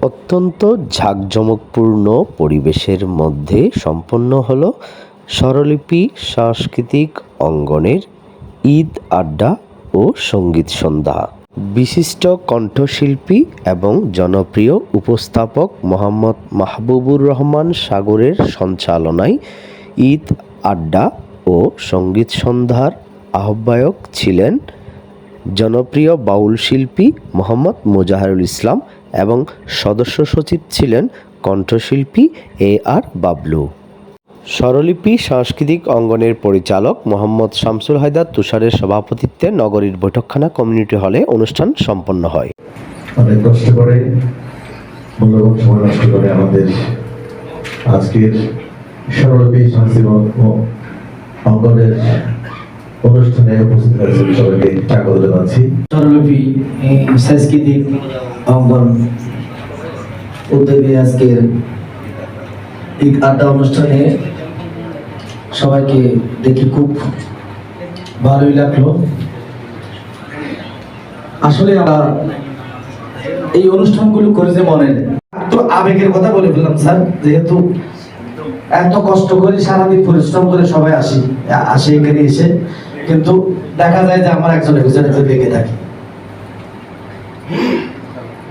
অত্যন্ত জাঁকজমকপূর্ণ পরিবেশের মধ্যে সম্পন্ন হল স্বরলিপি সাংস্কৃতিক অঙ্গনের ঈদ আড্ডা ও সঙ্গীত সন্ধ্যা। বিশিষ্ট কণ্ঠশিল্পী এবং জনপ্রিয় উপস্থাপক মোহাম্মদ মাহবুবুর রহমান সাগরের সঞ্চালনায় ঈদ আড্ডা ও সঙ্গীত সন্ধ্যার আহ্বায়ক ছিলেন জনপ্রিয় বাউল শিল্পী মোহাম্মদ মোজাহারুল ইসলাম এবং সদস্য সচিব ছিলেন কণ্ঠশিল্পী AR বাবলু। স্বরলিপি সাংস্কৃতিক অঙ্গনের পরিচালক মোহাম্মদ শামসুল হায়দার তুষারের সভাপতিত্বে নগরীর বৈঠকখানা কমিউনিটি হলে অনুষ্ঠান সম্পন্ন হয়। অনেক কষ্ট করে মূল্যবান সময় নষ্ট করে আমাদের আজকের স্বরলিপি সাংস্কৃতিক অঙ্গনের অনুষ্ঠানে উপস্থিত হয়েছে সবাইকে স্বাগত জানাচ্ছি। স্বরলিপি সাংস্কৃতিক অঙ্গন উদ্যোগে আজকের ঈদ আড্ডা অনুষ্ঠানে সবাইকে দেখে খুব ভালোই লাগলো। আসলে আমরা এই অনুষ্ঠানগুলো করে যে মনে তো আবেগের কথা বলে ফেললাম স্যার, যেহেতু এত কষ্ট করে সারাদিন পরিশ্রম করে সবাই আসে এখানে এসে, কিন্তু দেখা যায় যে আমার একজনের পিছনে যে লেগে থাকে,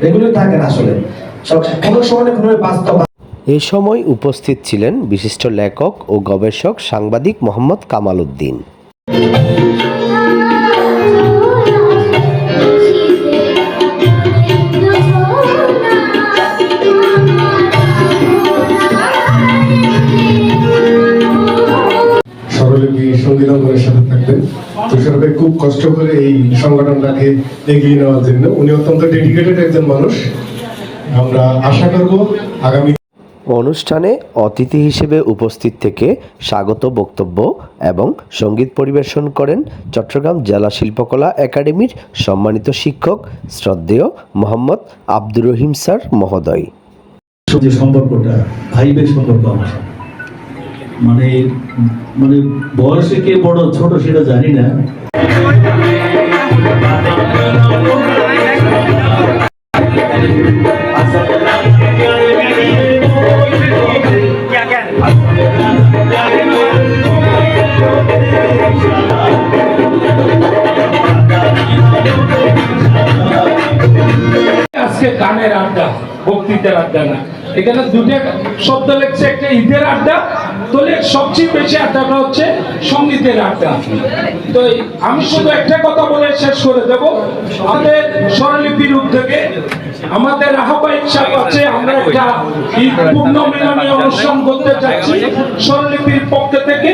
এগুলো থাকে না আসলে কোনো সময় কোনো বাস্তব। এ সময় উপস্থিত ছিলেন বিশিষ্ট লেখক ও গবেষক সাংবাদিক মোহাম্মদ কামাল উদ্দিন। স্বরলিপি সঙ্গীত অঙ্গনের সাথে থাকবেন তুষার ভাই খুব কষ্ট করে এই সংগঠনটাকে এগিয়ে নেওয়ার জন্য। উনি অত্যন্ত ডেডিকেটেড একজন মানুষ। আমরা আশা করব আগামী অনুষ্ঠানে অতিথি হিসেবে উপস্থিত থেকে স্বাগত বক্তব্য এবং সঙ্গীত পরিবেশন করেন চট্টগ্রাম জেলা শিল্পকলা একাডেমির সম্মানিত শিক্ষক শ্রদ্ধেয় মোহাম্মদ আব্দুর রহিম স্যার মহোদয়। যে সম্পর্কটা ভাইবের সম্পর্ক আমার, মানে মানে বয়সে কে বড় ছোট সেটা জানি না, আজকে গানের আড্ডা, বক্তৃতার আড্ডা না, এখানে দুটো শব্দ লেগছে, একটা ঈদের আড্ডা, তাহলে সবচেয়ে বেশি আড্ডাটা হচ্ছে সঙ্গীতের আড্ডা। তো আমি শুধু একটা কথা বলে শেষ করে দেব, আমাদের স্বরলিপির উদ্যোগে আমাদের আহ্বায়ক সাহেব আছে, আমরা একটা ঈদ পূর্ণ মিলনী অনুষ্ঠান করতে যাচ্ছি স্বরলিপির পক্ষ থেকে।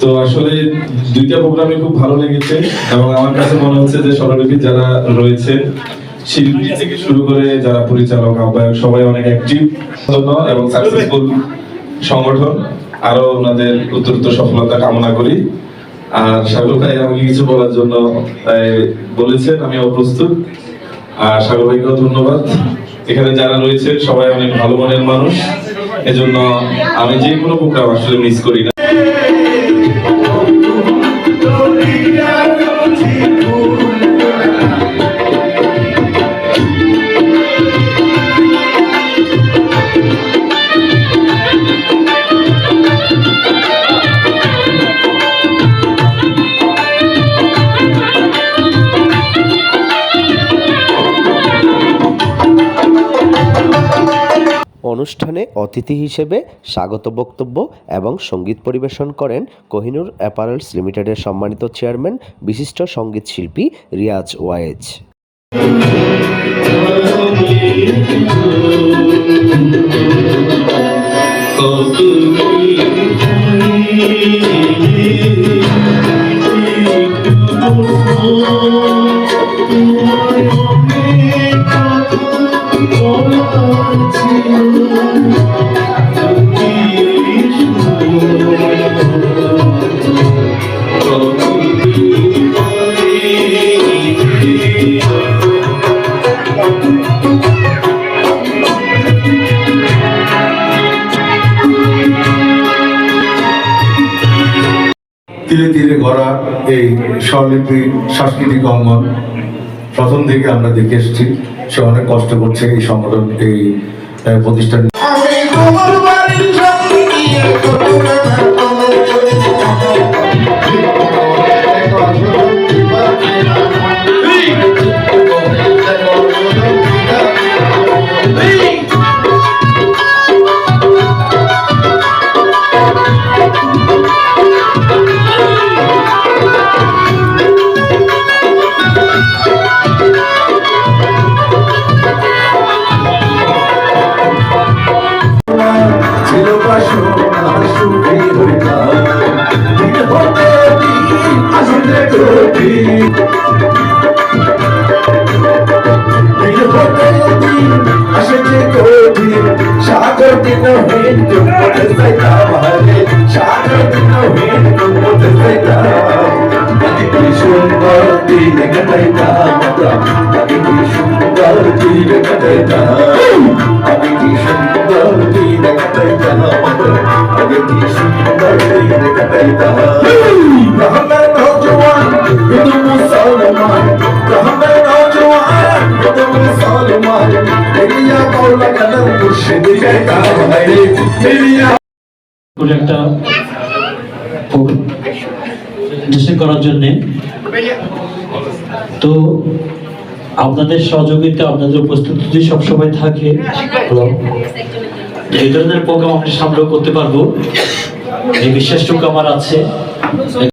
তো আসলে দুইটা প্রোগ্রামে খুব ভালো লেগেছে এবং আমার কাছে মনে হচ্ছে যে স্বরলিপি যারা রয়েছে শিল্পী থেকে শুরু করে যারা পরিচালক আহ্বায়ক সবাই অনেক অ্যাক্টিভ এবং সাকসেসফুল সংগঠন। আরো ওনাদের উত্তরোত্তর সফলতা কামনা করি। আর সাগর ভাই আমাকে কিছু বলার জন্য বলেছেন, আমি অপ্রস্তুত। আর সাগর ভাইকেও ধন্যবাদ। এখানে যারা রয়েছে সবাই অনেক ভালো মনের মানুষ, এজন্য আমি যে কোনো প্রোগ্রাম আসলে মিস করি না। অনুষ্ঠানে অতিথি হিসেবে স্বাগত বক্তব্য এবং সঙ্গীত পরিবেশন করেন কোহিনুর অ্যাপারেলস লিমিটেডের সম্মানিত চেয়ারম্যান বিশিষ্ট সঙ্গীত শিল্পী রিয়াজ ওয়াইজ। Oh ধীরে ধীরে গড়া এই স্বরলিপি সাংস্কৃতিক অঙ্গন প্রথম থেকে আমরা দেখে এসেছি। সে অনেক কষ্ট করছে এই সংগঠন, এই প্রতিষ্ঠান। প্রজেক্টটা ডিসিশন করার জন্য তো আপনাদের সহযোগিতা, আপনাদের উপস্থিতি যদি সবসময় থাকে, এই ধরনের প্রোগ্রাম আমরা সামনে করতে পারবো এই বিশ্বাসটুকু আমার আছে।